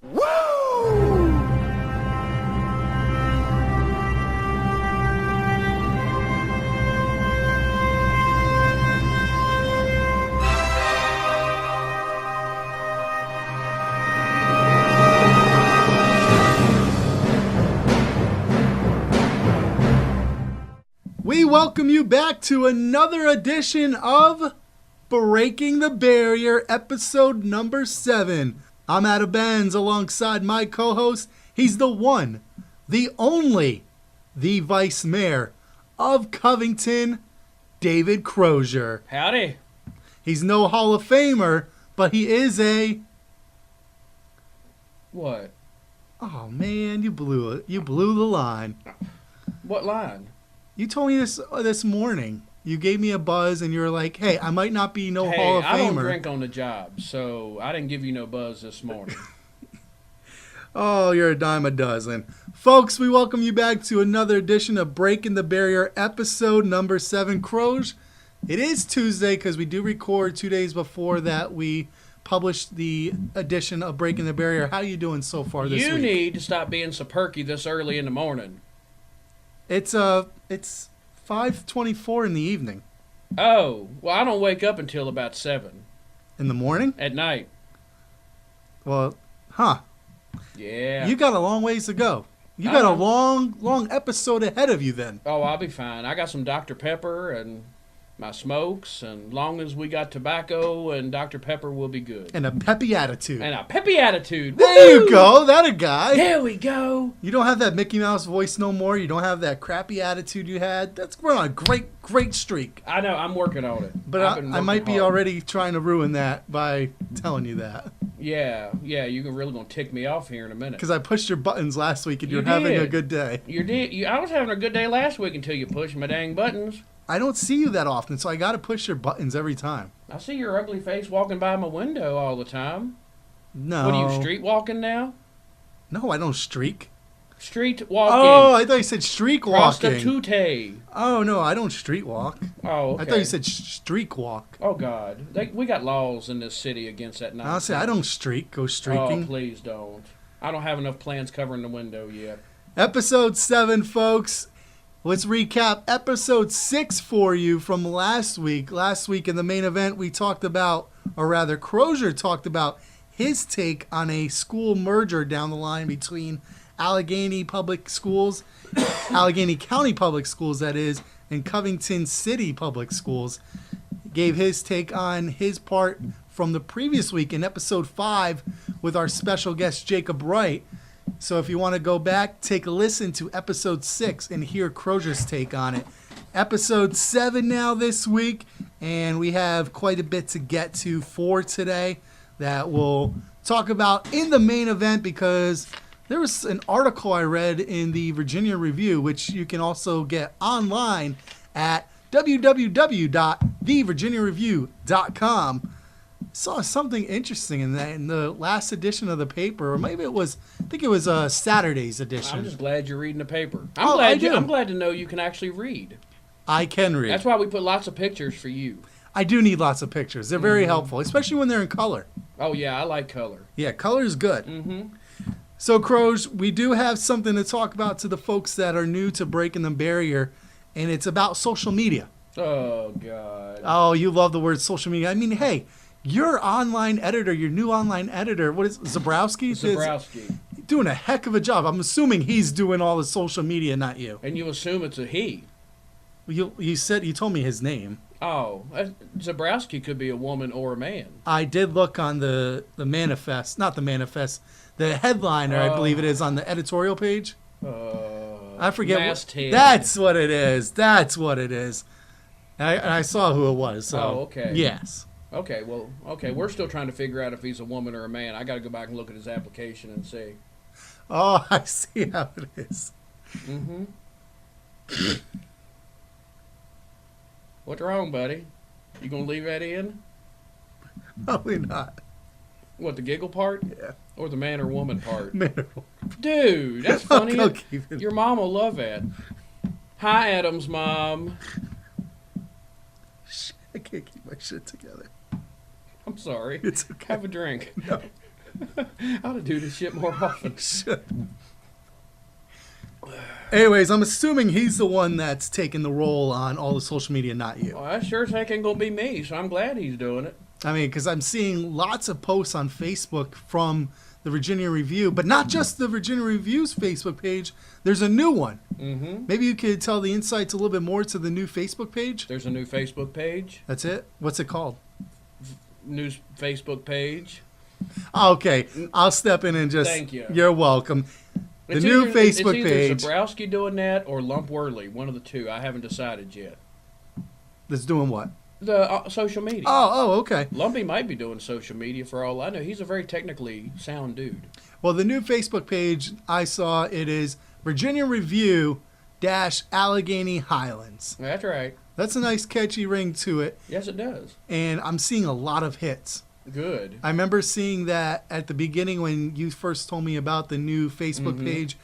Woo! We welcome you back to another edition of Breaking the Barrier, episode number 7. I'm Adam Benz alongside my co-host. He's the one, the only, the vice mayor of Covington, David Crosier. Howdy. He's no Hall of Famer, but he is a... What? Oh man, you blew it. You blew the line. What line? You told me this morning. You gave me a buzz and you were like, hey, I might not be no Hall of Famer. I don't drink on the job, so I didn't give you no buzz this morning. Oh, you're a dime a dozen. Folks, we welcome you back to another edition of Breaking the Barrier, episode number 7. Croge, it is Tuesday because we do record 2 days before that we published the edition of Breaking the Barrier. How are you doing so far this week? You need to stop being so perky this early in the morning. It's 5:24 in the evening. Oh, well, I don't wake up until about 7. In the morning? At night. Well, huh. Yeah. You got a long ways to go. You got a long episode ahead of you then. Oh, I'll be fine. I got some Dr. Pepper and my smokes, and long as we got tobacco and Dr. Pepper, we'll be good. And a peppy attitude. And a peppy attitude. There Woo! you go. That a guy. There we go. You don't have that Mickey Mouse voice no more. You don't have that crappy attitude you had. We're on a great streak. I know. I'm working on it. But I might be already trying to ruin that by telling you that. Yeah, you're really going to tick me off here in a minute. Because I pushed your buttons last week and you're having a good day. You did. I was having a good day last week until you pushed my dang buttons. I don't see you that often, so I got to push your buttons every time. I see your ugly face walking by my window all the time. No. What are you, street walking now? No, I don't streak. Street walking. Oh, I thought you said streak walking. Prostitute. Oh, no, I don't street walk. Oh, okay. I thought you said streak walk. Oh, God. We got laws in this city against that nonsense. I'll say I don't go streaking. Oh, please don't. I don't have enough plants covering the window yet. Episode 7, folks. Let's recap episode 6 for you from last week. Last week in the main event, we talked about, or rather, Crosier talked about his take on a school merger down the line between Alleghany Public Schools, Alleghany County Public Schools, that is, and Covington City Public Schools. Gave his take on his part from the previous week in episode 5 with our special guest, Jacob Wright. So if you want to go back, take a listen to episode 6 and hear Crosier's take on it. Episode 7 now this week, and we have quite a bit to get to for today that we'll talk about in the main event because there was an article I read in the Virginian Review, which you can also get online at www.thevirginiareview.com. Saw something interesting in that in the last edition of the paper, or maybe I think it was Saturday's edition. I'm just glad you're reading the paper. I do. I'm glad to know you can actually read. I can read. That's why we put lots of pictures for you. I do need lots of pictures. They're very helpful, especially when they're in color. Oh, yeah, I like color. Yeah, color is good. Mm-hmm. So, Croge, we do have something to talk about to the folks that are new to Breaking the Barrier, and it's about social media. Oh, God. Oh, you love the word social media. I mean, hey, your online editor, your new online editor, what is Zabrowski? Zabrowski. Doing a heck of a job. I'm assuming he's doing all the social media, not you. And you assume it's a he. You told me his name. Oh, Zabrowski could be a woman or a man. I did look on the manifest, not the manifest, the headliner, I believe it is, on the editorial page. I forget. That's what it is. That's what it is. I saw who it was. So. Oh, okay. Yes. Okay, we're still trying to figure out if he's a woman or a man. I got to go back and look at his application and see. Oh, I see how it is. Mm-hmm. What's wrong, buddy? You gonna leave that in? Probably not. What, the giggle part? Yeah. Or the man or woman part? Man or woman. Dude, that's funny. Your mom will love that. Hi, Adam's mom. I can't keep my shit together. I'm sorry. It's okay. Have a drink. No. I ought to do this shit more often. Anyways, I'm assuming he's the one that's taking the role on all the social media, not you. Well, that sure as heck ain't gonna be me, so I'm glad he's doing it. I mean, because I'm seeing lots of posts on Facebook from the Virginia Review, but not just the Virginia Review's Facebook page. There's a new one. Mm-hmm. Maybe you could tell the insights a little bit more to the new Facebook page. There's a new Facebook page. That's it? What's it called? New Facebook page. Okay, I'll step in and just... Thank you. You're welcome. The It's new either, Facebook it's page either Zabrowski doing that or Lump Worley, one of the two. I haven't decided yet. that's doing what? The social media. Oh, okay. Lumpy might be doing social media for all I know. He's a very technically sound dude. Well, the new Facebook page I saw, it is Virginia Review Alleghany Highlands. That's right. That's a nice catchy ring to it, Yes, it does. and I'm seeing a lot of hits. Good. I remember seeing that at the beginning when you first told me about the new Facebook Mhm. page,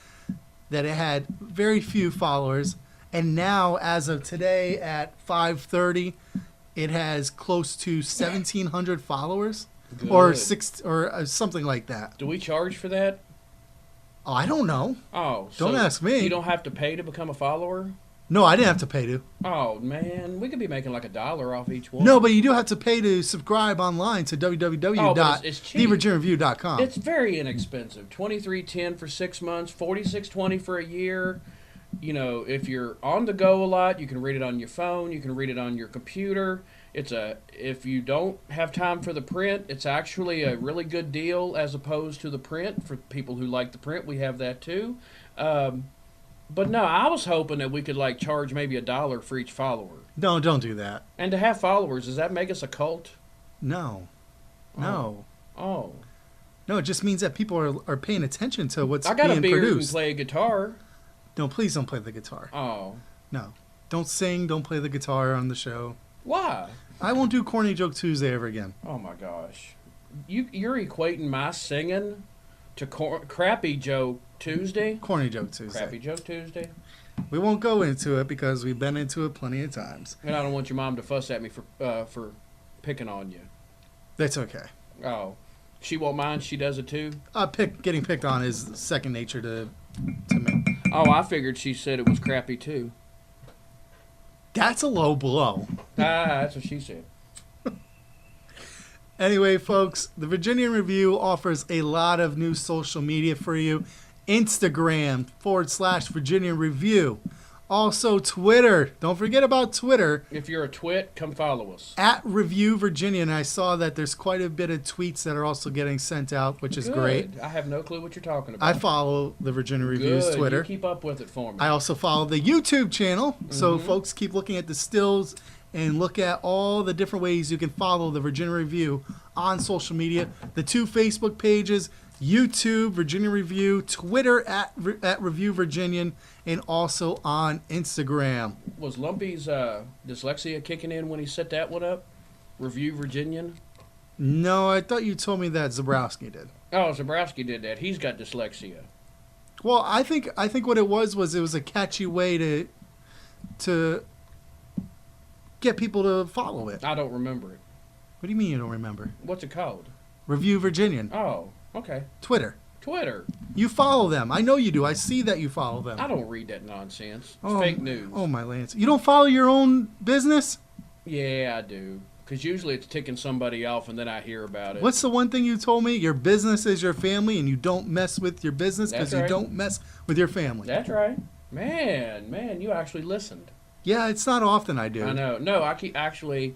that it had very few followers, and now as of today at 5:30, it has close to 1,700 followers, Good. or something like that. Do we charge for that? Oh, I don't know. Oh, Don't ask me. You don't have to pay to become a follower? No, I didn't have to pay to. Oh, man. We could be making like $1 off each one. No, but you do have to pay to subscribe online to it's cheap. www.thevirginiareview.com. It's very inexpensive. $23.10 for 6 months, $46.20 for a year. You know, if you're on the go a lot, you can read it on your phone, you can read it on your computer. If you don't have time for the print, it's actually a really good deal as opposed to the print. For people who like the print, we have that too. But no, I was hoping that we could like charge maybe $1 for each follower. No, don't do that. And to have followers, does that make us a cult? No. No. Oh. No, it just means that people are paying attention to what's I got being a beard produced. and play a guitar. No, please don't play the guitar. Oh. No. Don't sing, don't play the guitar on the show. Why? I won't do Corny Joke Tuesday ever again. Oh my gosh. You're equating my singing to Crappy Joke Tuesday? Corny Joke Tuesday. Crappy Joke Tuesday? We won't go into it because we've been into it plenty of times. And I don't want your mom to fuss at me for picking on you. That's okay. Oh. She won't mind, she does it too? Getting picked on is second nature to me. Oh, I figured she said it was crappy too. That's a low blow. That's what she said. Anyway, folks, the Virginian Review offers a lot of new social media for you. Instagram/Virginian Review. Also, Twitter. Don't forget about Twitter. If you're a twit, come follow us. At Review Virginia. And I saw that there's quite a bit of tweets that are also getting sent out, which is Good. great. I have no clue what you're talking about. I follow the Virginia Review's Good. Twitter. You keep up with it for me. I also follow the YouTube channel. So, Mhm. folks, keep looking at the stills and look at all the different ways you can follow the Virginia Review on social media. The 2 Facebook pages, YouTube, Virginia Review, Twitter at Review Virginian, and also on Instagram. Was Lumpy's dyslexia kicking in when he set that one up? Review Virginian? No, I thought you told me that Zabrowski did. Oh, Zabrowski did that. He's got dyslexia. Well, I think what it was a catchy way to get people to follow it. I don't remember it. What do you mean you don't remember? What's it called? Review Virginian. Oh, okay. Twitter. Twitter. You follow them. I know you do. I see that you follow them. I don't read that nonsense. It's Oh, fake news. Oh, my Lance. You don't follow your own business? Yeah, I do. Because usually it's ticking somebody off and then I hear about it. What's the one thing you told me? Your business is your family and you don't mess with your business because That's right. you don't mess with your family. That's right. Man, you actually listened. Yeah, it's not often I do. I know. No, I keep actually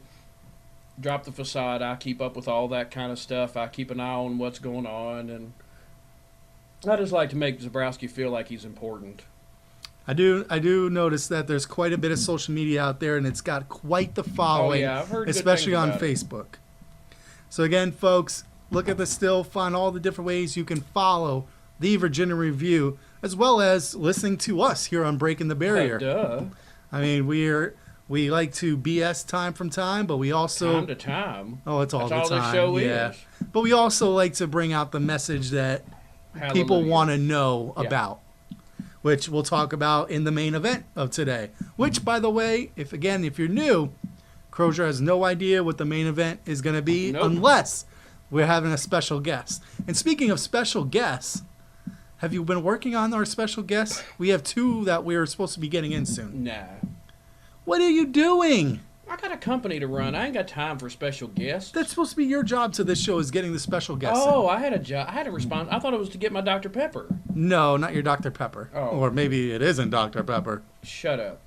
drop the facade. I keep up with all that kind of stuff. I keep an eye on what's going on, and I just like to make Zabrowski feel like he's important. I do notice that there's quite a bit of social media out there, and it's got quite the following, I've heard good especially things on about it. Facebook. So again, folks, look at the still, find all the different ways you can follow the Virginia Review, as well as listening to us here on Breaking the Barrier. Duh. I mean, we like to BS time from time, but we also Time to time. oh, it's all That's the all time. this show yeah. is. But we also like to bring out the message that people Hallelujah. want to know Yeah. about, which we'll talk about in the main event of today. Which, by the way, if you're new, Crosier has no idea what the main event is going to be Nope. unless we're having a special guest. And speaking of special guests, have you been working on our special guests? We have 2 that we're supposed to be getting in soon. Nah. What are you doing? I got a company to run. I ain't got time for special guests. That's supposed to be your job to this show, is getting the special guests. Oh, I had a job. I had a response. I thought it was to get my Dr. Pepper. No, not your Dr. Pepper. Oh. Or maybe it isn't Dr. Pepper. Shut up.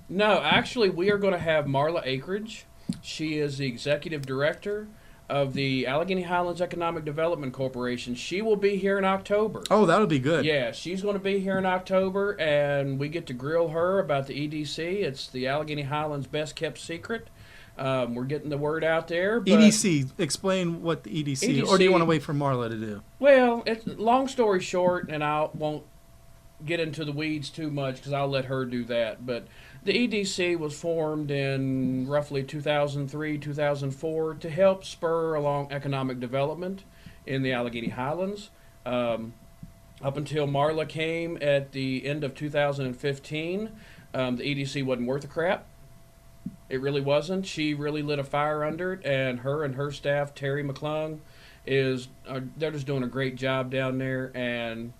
No, actually, we are going to have Marla Akridge. She is the executive director of the Alleghany Highlands Economic Development Corporation. She will be here in October. Oh, that'll be good. Yeah, she's going to be here in October, and we get to grill her about the EDC. It's the Alleghany Highlands Best Kept Secret. We're getting the word out there. But, EDC, explain what the EDC is. Or do you want to wait for Marla to do? Well, it's long story short, and I won't get into the weeds too much because I'll let her do that. But the EDC was formed in roughly 2003, 2004 to help spur along economic development in the Alleghany Highlands. Up until Marla came at the end of 2015, the EDC wasn't worth a crap. It really wasn't. She really lit a fire under it, and her staff, Terry McClung, they're just doing a great job down there, and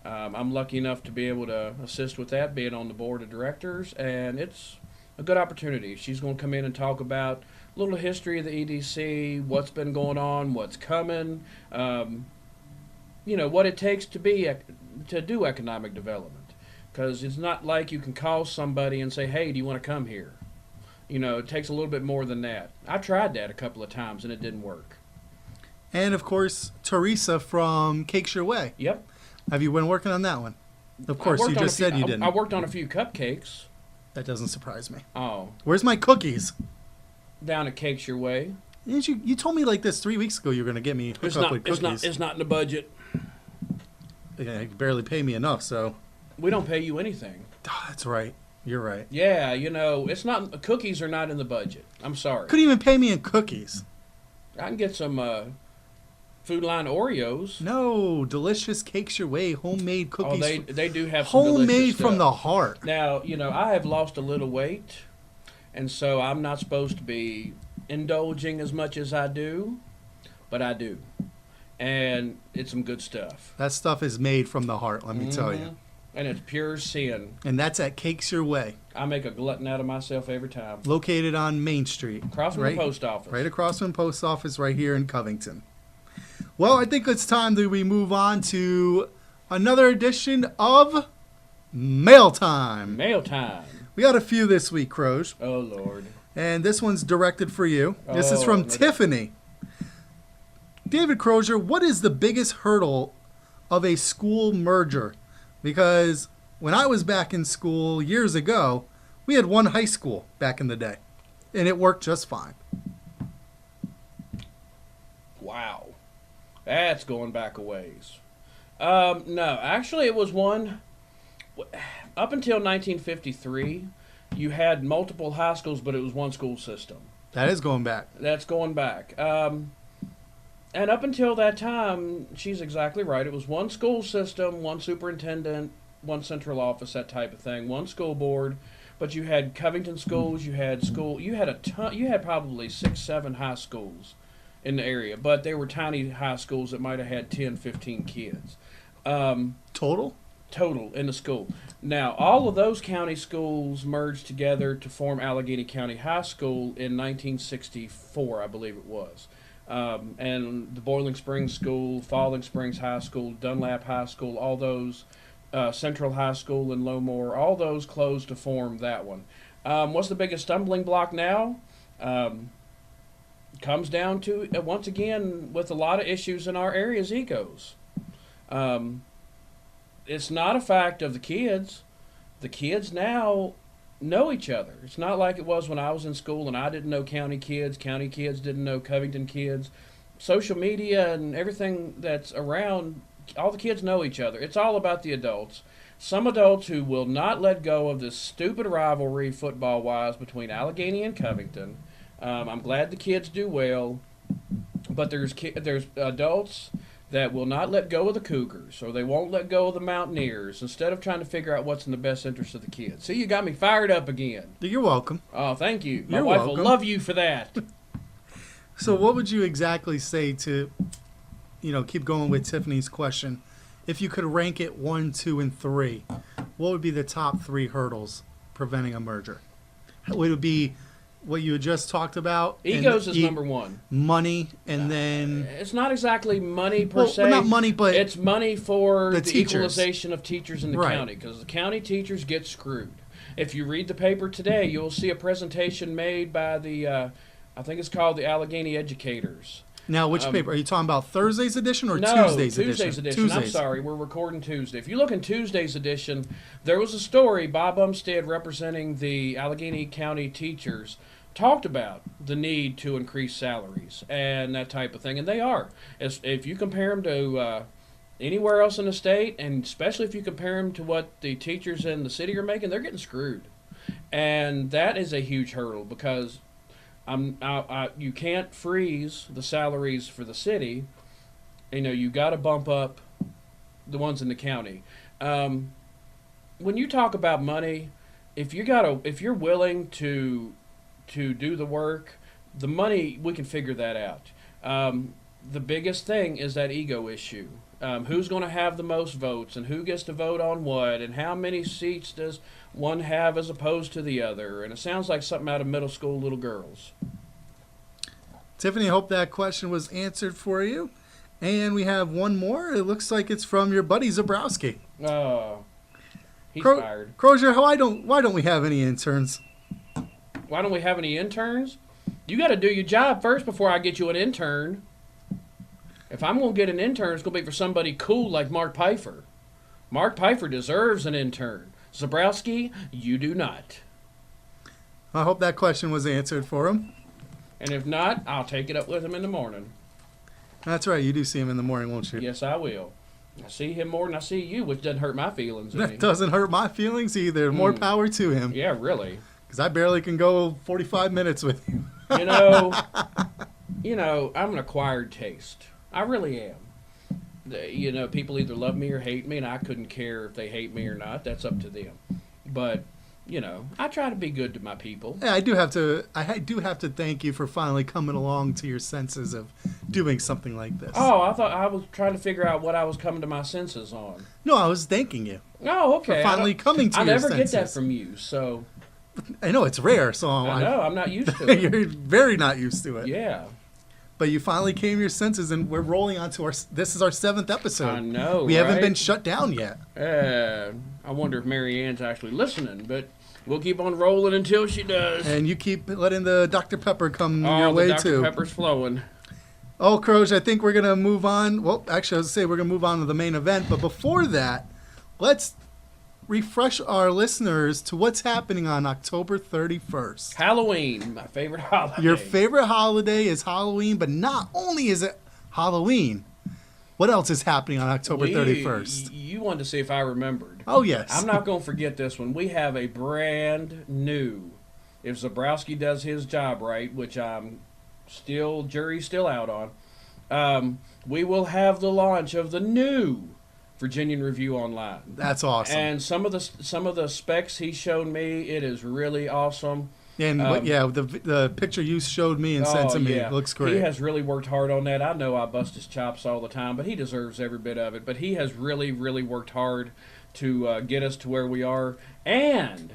I'm lucky enough to be able to assist with that, being on the board of directors, and it's a good opportunity. She's going to come in and talk about a little history of the EDC, what's been going on, what's coming, what it takes to do economic development. Because it's not like you can call somebody and say, hey, do you want to come here? It takes a little bit more than that. I tried that a couple of times, and it didn't work. And, of course, Teresa from Cakes Your Way. Yep. Have you been working on that one? Of course, you just said you didn't. I worked on a few cupcakes. That doesn't surprise me. Oh. Where's my cookies? Down at Cakes Your Way. You told me like this 3 weeks ago you were going to get me hooked up with cookies. It's not in the budget. Yeah, you barely pay me enough, so. We don't pay you anything. Oh, that's right. You're right. Yeah, it's not. Cookies are not in the budget. I'm sorry. Couldn't even pay me in cookies. I can get some Food Line Oreos. No, delicious Cakes Your Way, homemade cookies. Oh, they do have some homemade delicious from stuff. the heart. Now, I have lost a little weight, and so I'm not supposed to be indulging as much as I do, but I do. And it's some good stuff. That stuff is made from the heart, let me tell you. And it's pure sin. And that's at Cakes Your Way. I make a glutton out of myself every time. Located on Main Street. Across from the post office. Right across from the post office right here in Covington. Well, I think it's time that we move on to another edition of Mail Time. Mail Time. We got a few this week, Croge. Oh, Lord. And this one's directed for you. This is from Tiffany. David Crosier, what is the biggest hurdle of a school merger? Because when I was back in school years ago, we had one high school back in the day. And it worked just fine. Wow. That's going back a ways. No, actually it was one. Up until 1953, you had multiple high schools, but it was one school system. That is going back. That's going back. And up until that time, she's exactly right. It was one school system, one superintendent, one central office, that type of thing, one school board. But you had Covington schools, you had a ton, you had probably 6, 7 high schools in the area, but they were tiny high schools that might have had 10, 15 kids. Total in the school. Now, all of those county schools merged together to form Alleghany County High School in 1964, I believe it was. And the Boiling Springs School, Falling Springs High School, Dunlap High School, all those, Central High School in Lowmore, all those closed to form that one. What's the biggest stumbling block now? Comes down to, once again, with a lot of issues in our area's egos. It's not a fact of the kids. The kids now know each other. It's not like it was when I was in school and I didn't know county kids didn't know Covington kids. Social media and everything that's around, all the kids know each other. It's all about the adults. Some adults who will not let go of this stupid rivalry football-wise between Alleghany and Covington. I'm glad the kids do well, but there's adults that will not let go of the Cougars, or they won't let go of the Mountaineers, instead of trying to figure out what's in the best interest of the kids. See, you got me fired up again. You're welcome. Oh, thank you. My You're wife welcome. will love you for that. So what would you exactly say to, keep going with Tiffany's question? If you could rank it 1, 2, and 3, what would be the top 3 hurdles preventing a merger? Would it be what you had just talked about? Egos is number 1. Money, and then... It's not exactly money per se. Well, not money, but... It's money for the teachers. Equalization of teachers in the county, because the county teachers get screwed. If you read the paper today, you'll see a presentation made by the, I think it's called the Alleghany Educators. Now, which paper? Are you talking about Thursday's edition or no, Tuesday's edition? Tuesday's. I'm sorry, we're recording Tuesday. If you look in Tuesday's edition, there was a story, Bob Umstead representing the Alleghany County teachers talked about the need to increase salaries and that type of thing, and they are. If you compare them to anywhere else in the state, and especially if you compare them to what the teachers in the city are making, they're getting screwed. And that is a huge hurdle because you can't freeze the salaries for the city. You got to bump up the ones in the county. When you talk about money, if you're willing to do the work, the money, we can figure that out. The biggest thing is that ego issue. Who's going to have the most votes, and who gets to vote on what, and how many seats does one have as opposed to the other? And it sounds like something out of middle school little girls. Tiffany, I hope that question was answered for you. And we have one more. It looks like it's from your buddy Zabrowski. Oh, he's fired. Crosier, why don't we have any interns? Why don't we have any interns? You got to do your job first before I get you an intern. If I'm going to get an intern, it's going to be for somebody cool like Mark Pfeiffer. Mark Pfeiffer deserves an intern. Zabrowski, you do not. I hope that question was answered for him. And if not, I'll take it up with him in the morning. That's right. You do see him in the morning, won't you? Yes, I will. I see him more than I see you, which doesn't hurt my feelings. That doesn't hurt my feelings either. More power to him. Yeah, really. Because I barely can go 45 minutes with you. I'm an acquired taste. I really am. People either love me or hate me, and I couldn't care if they hate me or not. That's up to them. But, I try to be good to my people. Yeah, I do have to thank you for finally coming along to your senses of doing something like this. Oh, I thought I was trying to figure out what I was coming to my senses on. No, I was thanking you. Oh, okay. For finally coming to your senses. I never get that from you, so... I know, it's rare, so... I know, I'm not used to it. You're very not used to it. Yeah. But you finally came to your senses, and we're rolling on to this is our 7th episode. I know, We haven't been shut down yet. I wonder if Mary Ann's actually listening, but we'll keep on rolling until she does. And you keep letting the Dr. Pepper come your way, too. Dr. Pepper's flowing. Oh, Croge, I think we're going to move on. Well, actually, I was going to say we're going to move on to the main event. But before that, let's refresh our listeners to what's happening on October 31st. Halloween, my favorite holiday. Your favorite holiday is Halloween, but not only is it Halloween, what else is happening on October 31st? You wanted to see if I remembered. Oh, yes. I'm not going to forget this one. We have a brand new, if Zabrowski does his job right, which jury's still out on, we will have the launch of the new Virginian Review Online. That's awesome. And some of the specs he showed me, it is really awesome. And the picture you showed me and sent to me, it looks great. He has really worked hard on that. I know I bust his chops all the time, but he deserves every bit of it. But he has really, really worked hard to get us to where we are. And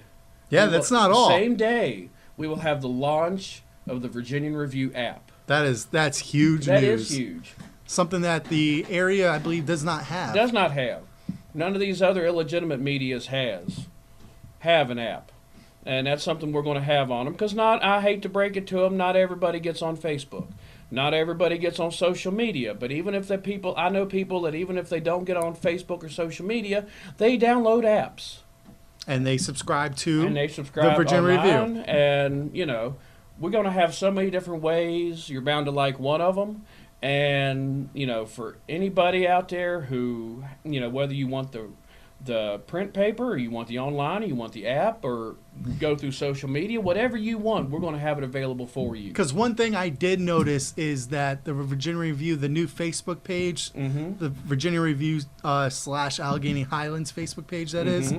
that's not all. Same day, we will have the launch of the Virginian Review app. That's huge news. That is huge. Something that the area, I believe, does not have. Does not have. None of these other illegitimate medias have an app. And that's something we're going to have on them. Because I hate to break it to them, not everybody gets on Facebook. Not everybody gets on social media. But even if I know people that even if they don't get on Facebook or social media, they download apps. And they subscribe to the Virginia online, Review. And, we're going to have so many different ways. You're bound to like one of them. And, for anybody out there who, whether you want the print paper or you want the online or you want the app or go through social media, whatever you want, we're going to have it available for you. Because one thing I did notice is that the Virginia Review, the new Facebook page, the Virginia Review / Alleghany Highlands Facebook page, that is,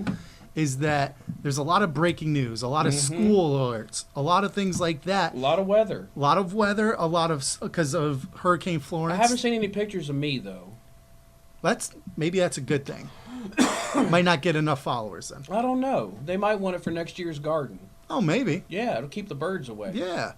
is that there's a lot of breaking news, a lot of school alerts, a lot of things like that. A lot of weather. Because of Hurricane Florence. I haven't seen any pictures of me, though. Maybe that's a good thing. Might not get enough followers then. I don't know. They might want it for next year's garden. Oh, maybe. Yeah, it'll keep the birds away. Yeah.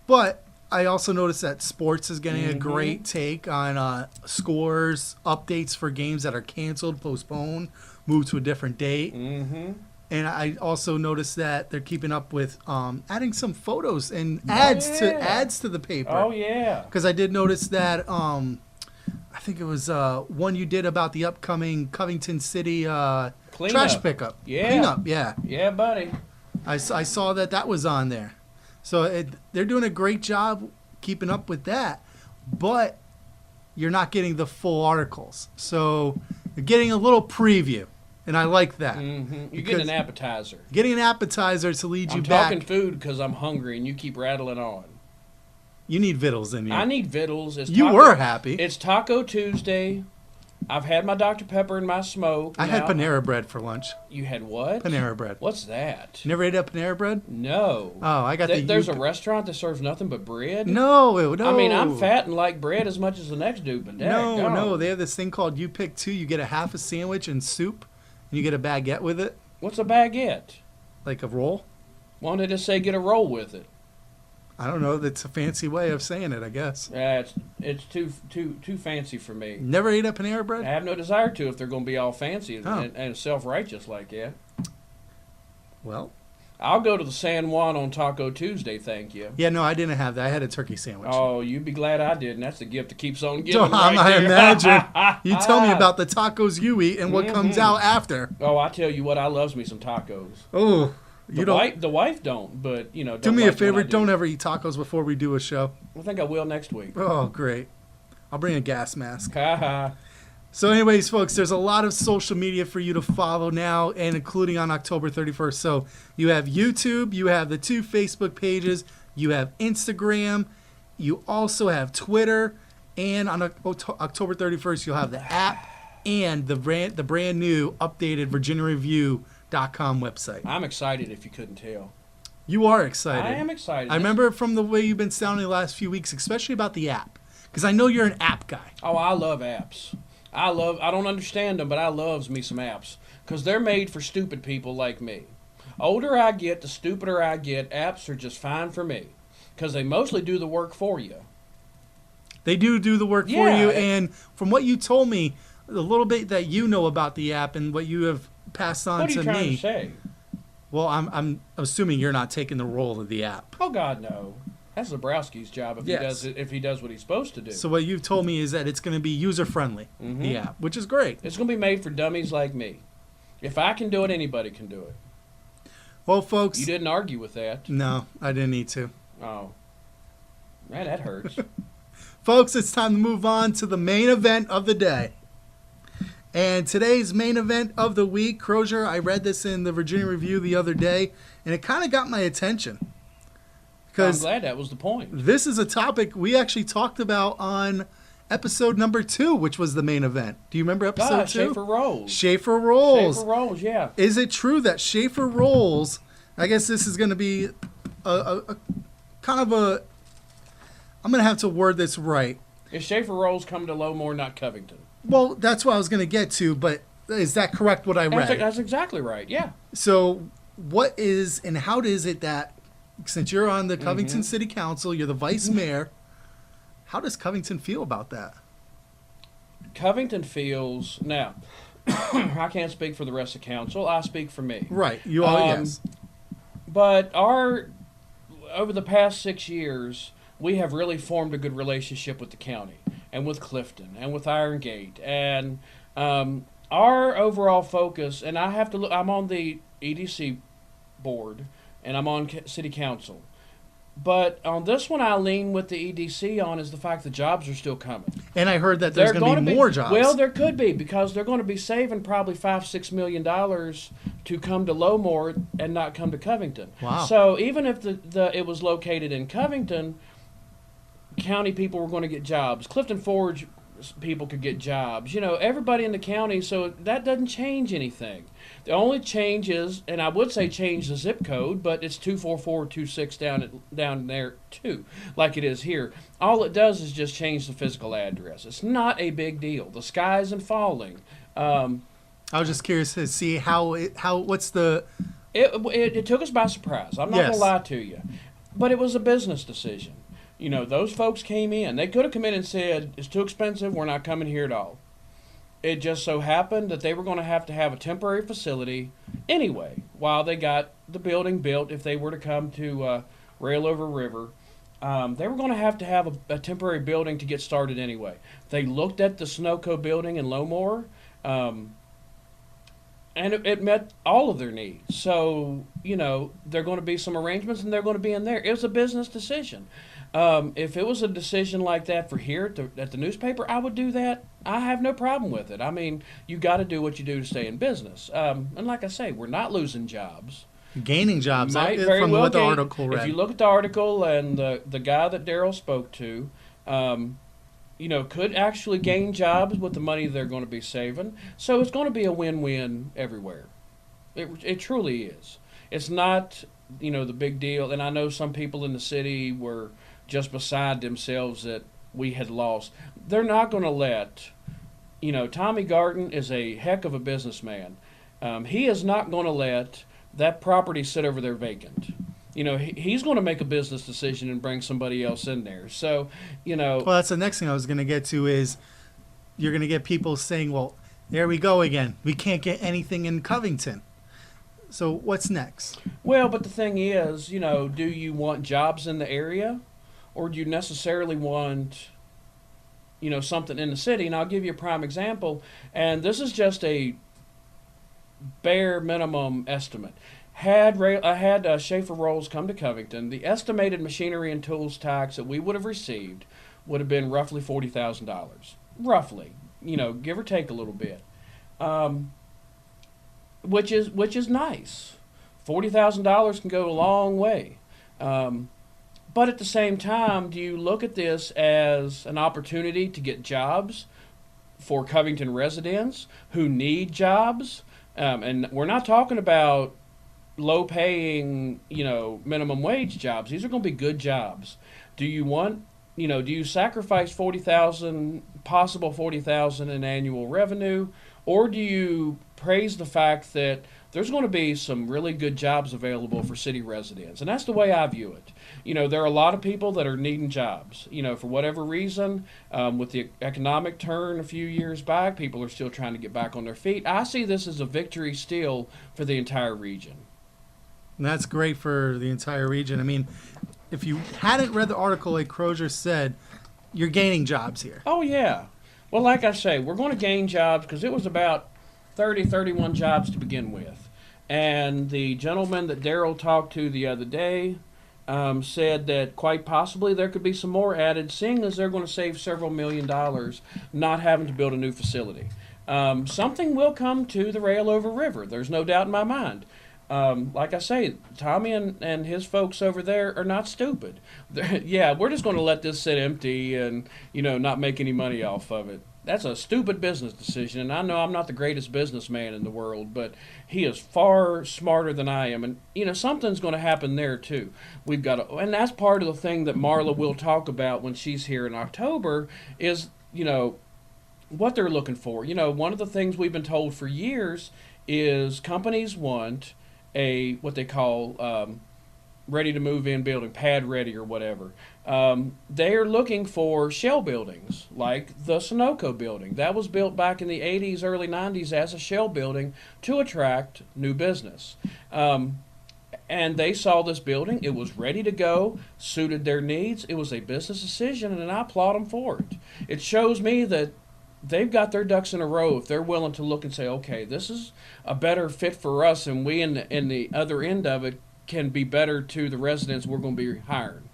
But I also noticed that sports is getting a great take on scores, updates for games that are canceled, postponed, moved to a different date. Mm-hmm. And I also noticed that they're keeping up with adding some photos and ads to the paper. Oh, yeah. Because I did notice that I think it was one you did about the upcoming Covington City trash pickup. Yeah. Cleanup, yeah. Yeah, buddy. I saw that was on there. So they're doing a great job keeping up with that. But you're not getting the full articles. So you're getting a little preview. And I like that. Mm-hmm. You're getting an appetizer. Getting an appetizer to lead you I'm back. talking food because I'm hungry and you keep rattling on. You need vittles in you. I need vittles. You were happy. It's Taco Tuesday. I've had my Dr. Pepper and my smoke. I had Panera bread for lunch. You had what? Panera bread. What's that? Never ate up Panera bread? No. Oh, I got There's a restaurant that serves nothing but bread? No. I mean, I'm fat and like bread as much as the next dude, but No. They have this thing called You Pick Two. You get a half a sandwich and soup, and you get a baguette with it. What's a baguette? Like a roll? Why don't they just say get a roll with it? I don't know. That's a fancy way of saying it, I guess. It's too fancy for me. Never ate a Panera bread? I have no desire to if they're going to be all fancy and self-righteous like that. Well, I'll go to the San Juan on Taco Tuesday, thank you. Yeah, no, I didn't have that. I had a turkey sandwich. Oh, you'd be glad I didn't. That's the gift that keeps on giving. I imagine. You tell me about the tacos you eat and what comes out after. Oh, I tell you what, I loves me some tacos. Oh, The wife don't, but you know. Do me a favor, don't ever eat tacos before we do a show. I think I will next week. Oh, great. I'll bring a gas mask. Ha ha. So anyways, folks, there's a lot of social media for you to follow now, and including on October 31st. So you have YouTube, you have the 2 Facebook pages, you have Instagram, you also have Twitter, and on October 31st, you'll have the app and the brand new updated VirginiaReview.com website. I'm excited if you couldn't tell. You are excited. I am excited. I remember from the way you've been sounding the last few weeks, especially about the app, because I know you're an app guy. Oh, I love apps. I don't understand them, but I loves me some apps because they're made for stupid people like me. Older I get, the stupider I get. Apps are just fine for me because they mostly do the work for you. They do the work for you, and from what you told me, the little bit that you know about the app and what you have passed on to me. What are you trying to say? Well, I'm assuming you're not taking the role of the app. Oh God, no. That's Zabrowski's job if he does what he's supposed to do. So what you've told me is that it's going to be user friendly, the app, which is great. It's going to be made for dummies like me. If I can do it, anybody can do it. Well, folks, you didn't argue with that. No, I didn't need to. Oh, man, that hurts. Folks, it's time to move on to the main event of the day. And today's main event of the week, Crosier, I read this in the Virginia Review the other day, and it kind of got my attention. I'm glad that was the point. This is a topic we actually talked about on episode number 2, which was the main event. Do you remember episode 2? Schaefer Rolls. Schaefer Rolls. Schaefer Rolls, yeah. Is it true that Schaefer Rolls, I guess this is going to be a kind of a, I'm going to have to word this right. Is Schaefer Rolls coming to Lowmore, not Covington? Well, that's what I was going to get to, but is that correct what I read? That's exactly right, yeah. So what is and how is it that, since you're on the Covington City Council, you're the vice mayor, how does Covington feel about that? Covington feels, now, I can't speak for the rest of council, I speak for me. Right, you are, yes. But over the past 6 years, we have really formed a good relationship with the county and with Clifton and with Iron Gate. And our overall focus, and I have to look, I'm on the EDC board, and I'm on city council. But on this one, I lean with the EDC on is the fact that jobs are still coming. And I heard that there's going to be more jobs. Well, there could be, because they're going to be saving probably $5-6 million to come to Lowmore and not come to Covington. Wow. So even if it was located in Covington, county people were going to get jobs. Clifton Forge people could get jobs. Everybody in the county, so that doesn't change anything. The only change is, and I would say change the zip code, but it's 24426 down there too, like it is here. All it does is just change the physical address. It's not a big deal. The sky isn't falling. I was just curious to see what's the. It took us by surprise. I'm not going to lie to you, but it was a business decision. Those folks came in. They could have come in and said, it's too expensive, we're not coming here at all. It just so happened that they were going to have a temporary facility anyway while they got the building built. If they were to come to Rail Over River, they were going to have a temporary building to get started anyway. They looked at the Sunoco building in Lowmore, and it met all of their needs. So, there are going to be some arrangements, and they're going to be in there. It was a business decision. If it was a decision like that for here at the newspaper, I would do that. I have no problem with it. I mean, you got to do what you do to stay in business. And like I say, we're not losing jobs. Gaining jobs, from what the article read. If you look at the article and the guy that Daryl spoke to, could actually gain jobs with the money they're going to be saving. So it's going to be a win-win everywhere. It truly is. It's not, the big deal. And I know some people in the city were just beside themselves that we had lost. They're not going to let, Tommy Garton is a heck of a businessman. He is not going to let that property sit over there vacant. He's going to make a business decision and bring somebody else in there. So, Well, that's the next thing I was going to get to is you're going to get people saying, well, there we go again. We can't get anything in Covington. So what's next? Well, but the thing is, do you want jobs in the area? Or do you necessarily want, something in the city? And I'll give you a prime example. And this is just a bare minimum estimate. Had Schaefer Rolls come to Covington, the estimated machinery and tools tax that we would have received would have been roughly $40,000. Roughly, give or take a little bit. Which is nice. $40,000 can go a long way. But at the same time, do you look at this as an opportunity to get jobs for Covington residents who need jobs? And we're not talking about low-paying, minimum wage jobs. These are going to be good jobs. Do you sacrifice possible $40,000 in annual revenue, or do you praise the fact that there's going to be some really good jobs available for city residents? And that's the way I view it. There are a lot of people that are needing jobs. For whatever reason, with the economic turn a few years back, people are still trying to get back on their feet. I see this as a victory still for the entire region. And that's great for the entire region. I mean, if you hadn't read the article, like Crosier said, you're gaining jobs here. Oh, yeah. Well, like I say, we're going to gain jobs because it was about 31 jobs to begin with. And the gentleman that Daryl talked to the other day said that quite possibly there could be some more added, seeing as they're going to save several $1 million not having to build a new facility. Something will come to the Rail Over River. There's no doubt in my mind. Like I say, Tommy and his folks over there are not stupid. Yeah, we're just going to let this sit empty and, not make any money off of it. That's a stupid business decision, and I know I'm not the greatest businessman in the world, but he is far smarter than I am, and something's going to happen there too. And that's part of the thing that Marla will talk about when she's here in October is what they're looking for. One of the things we've been told for years is companies want what they call ready to move in building, pad ready or whatever. They are looking for shell buildings like the Sunoco building. That was built back in the 80s, early 90s as a shell building to attract new business. And they saw this building. It was ready to go, suited their needs. It was a business decision, and I applaud them for it. It shows me that they've got their ducks in a row if they're willing to look and say, okay, this is a better fit for us, and we in the other end of it can be better to the residents we're going to be hiring.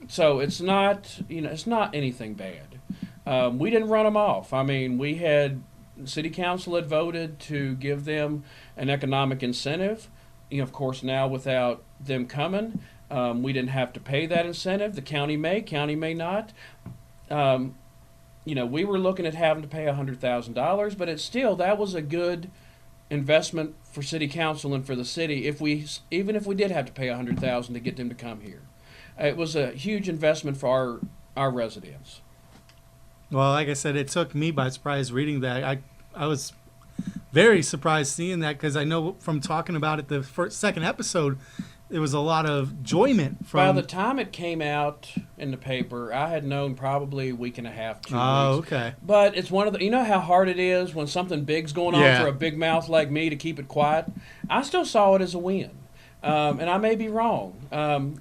So it's not anything bad. We didn't run them off. I mean, city council had voted to give them an economic incentive. Of course, now without them coming, we didn't have to pay that incentive. The county may not. we were looking at having to pay $100,000, but that was a good investment for city council and for the city. Even if we did have to pay $100,000 to get them to come here, it was a huge investment for our residents. Well, like I said, it took me by surprise reading that. I was very surprised seeing that because I know from talking about it the second episode, there was a lot of enjoyment from. By the time it came out in the paper, I had known probably a week and a half, 2 weeks. Oh, okay. But it's one of the. You know how hard it is when something big's going on for a big mouth like me to keep it quiet. I still saw it as a win, and I may be wrong.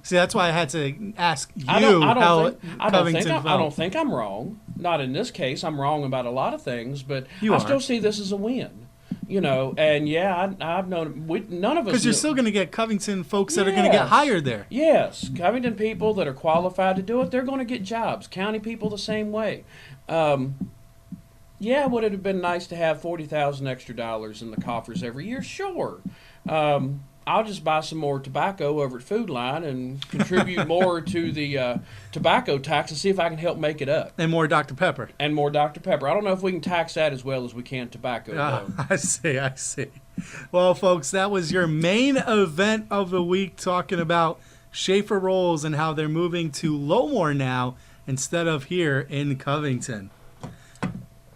See, that's why I had to ask you I don't felt. think I'm wrong. Not in this case. I'm wrong about a lot of things, but You I are. still see this as a win. And I've known none of us. Because you're still going to get Covington folks that are going to get Yes. hired there. Yes, Covington people that are qualified to do it, they're going to get jobs. County people the same way. Would it have been nice to have $40,000 extra dollars in the coffers every year? Sure. I'll just buy some more tobacco over at Food Line and contribute more to the tobacco tax and see if I can help make it up. And more Dr. Pepper. And more Dr. Pepper. I don't know if we can tax that as well as we can tobacco, though. I see. Well, folks, that was your main event of the week, talking about Schaefer Rolls and how they're moving to Lowmore now instead of here in Covington.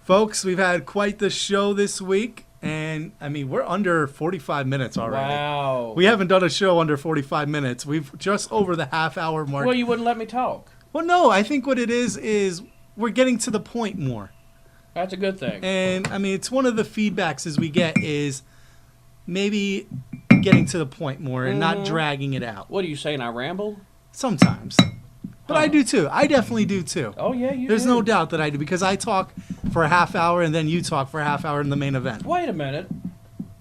Folks, we've had quite the show this week. And, I mean, we're under 45 minutes already. Wow. We haven't done a show under 45 minutes. We've just over the half-hour mark. Well, you wouldn't let me talk. Well, no, I think what it is we're getting to the point more. That's a good thing. And, I mean, it's one of the feedbacks as we get is maybe getting to the point more and not dragging it out. What are you saying, I ramble? Sometimes. But I do, too. I definitely do, too. Oh, yeah, you There's do. no doubt that I do, because I talk for a half hour and then you talk for a half hour in the main event. Wait a minute.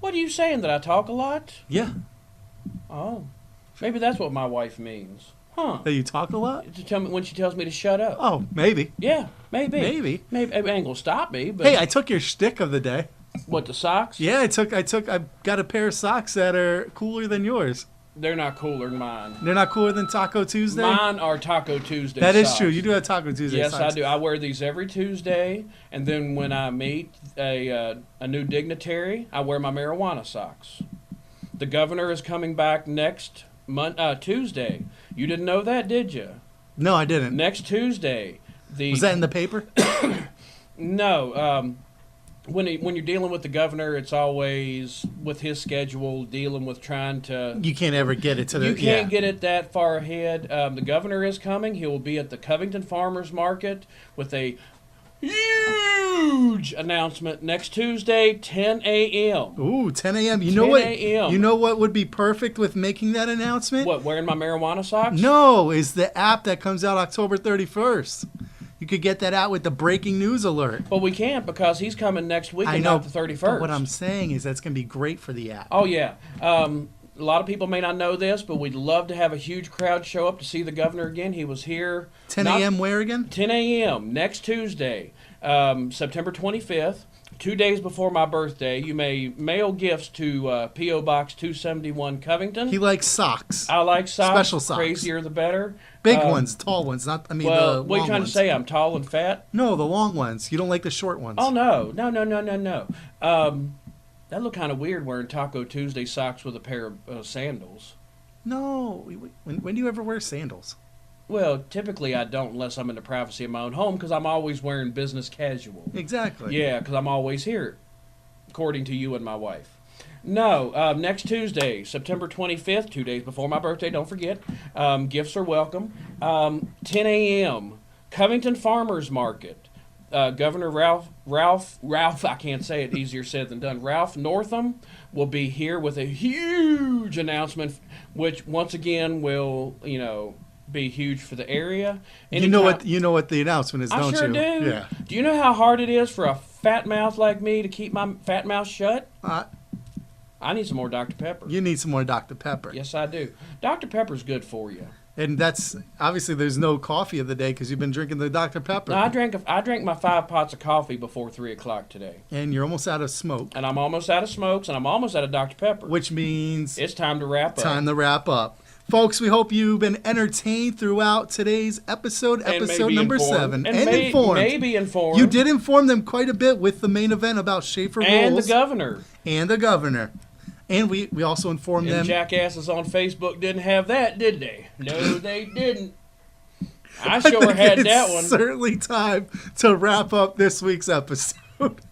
What are you saying, that I talk a lot? Yeah. Oh. Maybe that's what my wife means. Huh. That you talk a lot? To tell me when she tells me to shut up. Oh, maybe. Yeah, maybe. Maybe. Maybe. It ain't gonna stop me, but... Hey, I took your shtick of the day. What, the socks? Yeah, I got a pair of socks that are cooler than yours. They're not cooler than mine. They're not cooler than Taco Tuesday? Mine are Taco Tuesday That is socks. true. You do have Taco Tuesday Yes, socks. I do. I wear these every Tuesday, and then when I meet a new dignitary, I wear my marijuana socks. The governor is coming back next Tuesday. You didn't know that, did you? No, I didn't. Next Tuesday. Was that in the paper? No. When you're dealing with the governor, it's always with his schedule, dealing with trying to... You can't ever get it to the... You can't get it that far ahead. The governor is coming. He will be at the Covington Farmers Market with a huge announcement next Tuesday, 10 a.m. Ooh, 10 a.m. You 10 know what? a.m. You know what would be perfect with making that announcement? What, wearing my marijuana socks? No, is the app that comes out October 31st. You could get that out with the breaking news alert. But we can't because he's coming next week and not the 31st. But what I'm saying is that's going to be great for the app. Oh, yeah. A lot of people may not know this, but we'd love to have a huge crowd show up to see the governor again. He was here. 10 a.m. where again? 10 a.m. next Tuesday, September 25th, 2 days before my birthday. You may mail gifts to P.O. Box 271 Covington. He likes socks. I like socks. Special socks. Crazier the better. Big ones, tall ones, not, I mean, Well, the what are you long trying ones. to say? I'm tall and fat? No, the long ones. You don't like the short ones. Oh, no. No. That looked kind of weird wearing Taco Tuesday socks with a pair of sandals. No. When do you ever wear sandals? Well, typically I don't unless I'm in the privacy of my own home because I'm always wearing business casual. Exactly. Yeah, because I'm always here, according to you and my wife. No, next Tuesday, September 25th, 2 days before my birthday, don't forget. Gifts are welcome. 10 a.m., Covington Farmers Market. Governor Ralph, I can't say it, easier said than done. Ralph Northam will be here with a huge announcement, which once again will, be huge for the area. You know what the announcement is, don't you? I sure do. Yeah. Do you know how hard it is for a fat mouth like me to keep my fat mouth shut? I need some more Dr. Pepper. You need some more Dr. Pepper. Yes, I do. Dr. Pepper's good for you. And that's obviously there's no coffee of the day because you've been drinking the Dr. Pepper. No, I drank my 5 pots of coffee before 3 o'clock today. And you're almost out of smoke. And I'm almost out of smokes, and I'm almost out of Dr. Pepper. Which means it's time to wrap up. Time to wrap up. Folks, we hope you've been entertained throughout today's episode number informed. 7. And informed. Maybe informed. You did inform them quite a bit with the main event about Schaefer and rules. the governor. And the governor. And we also informed them. Jackasses on Facebook didn't have that, did they? No, they didn't. I sure had that one. It's certainly time to wrap up this week's episode.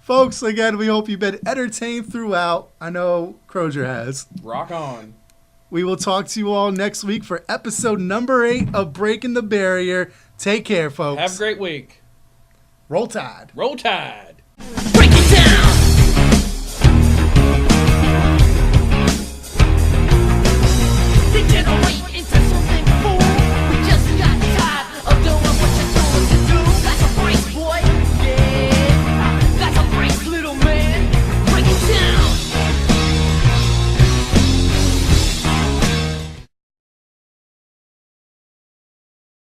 Folks, again, we hope you've been entertained throughout. I know Crosier has. Rock on. We will talk to you all next week for episode number 8 of Breaking the Barrier. Take care, folks. Have a great week. Roll Tide. Roll Tide. Breaking